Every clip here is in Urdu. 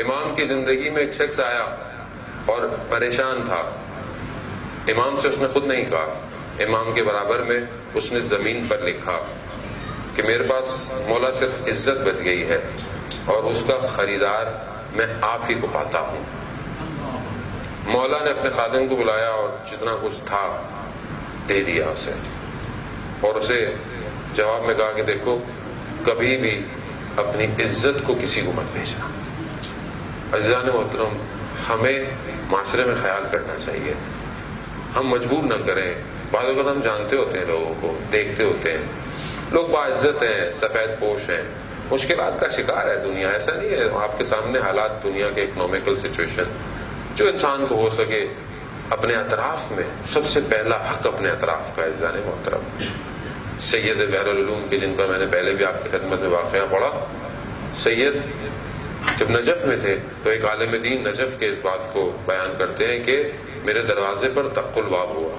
امام کی زندگی میں ایک شخص آیا اور پریشان تھا. امام سے اس نے خود نہیں کہا, امام کے برابر میں اس نے زمین پر لکھا کہ میرے پاس مولا صرف عزت بچ گئی ہے اور اس کا خریدار میں آپ ہی کو پاتا ہوں. مولا نے اپنے خادم کو بلایا اور جتنا کچھ تھا دے دیا اسے, اور اسے جواب میں کہا کہ دیکھو کبھی بھی اپنی عزت کو کسی کو مت بھیجنا. عزیزان محترم, ہمیں معاشرے میں خیال کرنا چاہیے, ہم مجبور نہ کریں. بعض اوقات ہم جانتے ہوتے ہیں, لوگوں کو دیکھتے ہوتے ہیں, لوگ باعزت ہیں, سفید پوش ہیں, مشکلات کا شکار ہے دنیا. ایسا نہیں ہے, آپ کے سامنے حالات دنیا کے اکنامیکل سچویشن. جو انسان کو ہو سکے اپنے اطراف میں, سب سے پہلا حق اپنے اطراف کا. عزیزان محترم, سید بحر العلوم کے جن کا میں نے پہلے بھی آپ کی خدمت میں واقعہ پڑھا, سید جب نجف میں تھے تو ایک عالم دین نجف کے اس بات کو بیان کرتے ہیں کہ میرے دروازے پر دق الباب ہوا,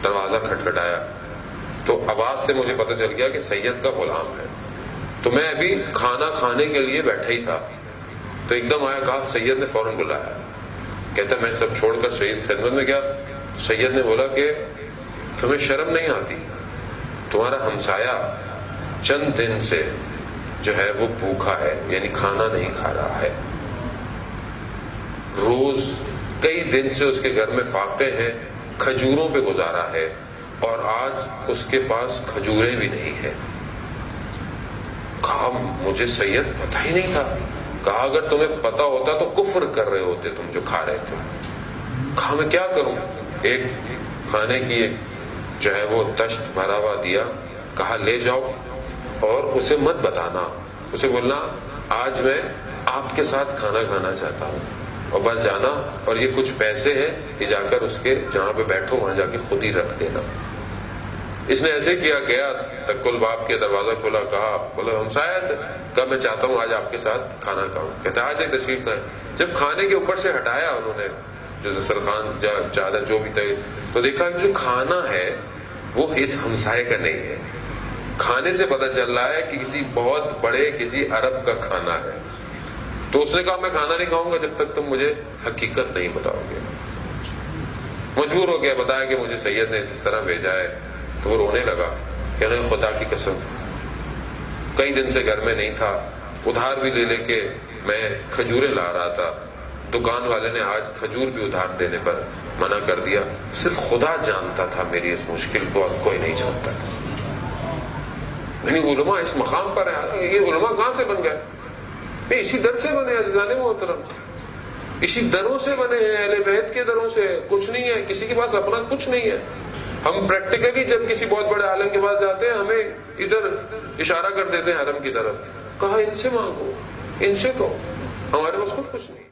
دروازہ کھٹکھٹایا تو آواز سے مجھے پتہ چل گیا کہ سید کا غلام ہے. تو میں ابھی کھانا کھانے کے لیے بیٹھا ہی تھا تو ایک دم آیا, کہا سید نے فوراً بلایا. کہتا میں سب چھوڑ کر سید خدمت میں گیا. سید نے بولا کہ تمہیں شرم نہیں آتی, تمہارا ہمسایہ چند دن سے جو ہے وہ بھوکا ہے, یعنی کھانا نہیں کھا رہا ہے, روز کئی دن سے اس کے گھر میں فاقے ہیں, کھجوروں پہ گزارا ہے, اور آج اس کے پاس کھجوریں بھی نہیں ہیں. کہا مجھے سید پتہ ہی نہیں تھا. کہا اگر تمہیں پتا ہوتا تو کفر کر رہے ہوتے تم جو کھا رہے تھے. کہا میں کیا کروں. ایک کھانے کی ایک جو ہے وہ تشت بھرا ہوا دیا, کہا لے جاؤ اور اسے مت بتانا, اسے بولنا آج میں آپ کے ساتھ کھانا کھانا چاہتا ہوں, اور بس جانا, اور یہ کچھ پیسے ہیں یہ جا کر اس کے جہاں پہ بیٹھو وہاں جا کے خود ہی رکھ دینا. اس نے ایسے کیا, گیا دق الباب کے دروازہ کھولا, کہا بولا ہمسایہ تھے, کہا میں چاہتا ہوں آج آپ کے ساتھ کھانا کھاؤں. کہتا آج ایک تشریف لائیں. جب کھانے کے اوپر سے ہٹایا انہوں نے جو دسترخوان چادر جو بھی تھے, تو دیکھا کہ جو کھانا ہے وہ اس ہمسائے کا نہیں ہے. کھانے سے پتہ چل رہا ہے کہ کسی بہت بڑے کسی عرب کا کھانا ہے. تو اس نے کہا میں کھانا نہیں کھاؤں گا جب تک تم مجھے حقیقت نہیں بتاؤ گے. مجبور ہو گیا, بتایا کہ مجھے سید نے اس طرح بھیجا ہے. تو وہ رونے لگا, کہنے خدا کی قسم کئی دن سے گھر میں نہیں تھا, ادھار بھی لے لے کے میں کھجوریں لا رہا تھا, دکان والے نے آج کھجور بھی ادھار دینے پر منع کر دیا. صرف خدا جانتا تھا میری اس مشکل کو, اور کوئی نہیں جانتا تھا. یعنی علماء اس مقام پر ہے. یہ علماء کہاں سے بن گئے؟ اسی در سے بنے عزیزان محترم, اسی دروں سے بنے ہیں, اہل بیت کے دروں سے. کچھ نہیں ہے, کسی کے پاس اپنا کچھ نہیں ہے. ہم پریکٹیکلی جب کسی بہت بڑے عالم کے پاس جاتے ہیں ہمیں ادھر اشارہ کر دیتے ہیں حرم کی طرف, کہا ان سے مانگو, ان سے کہو, ہمارے پاس خود کچھ نہیں.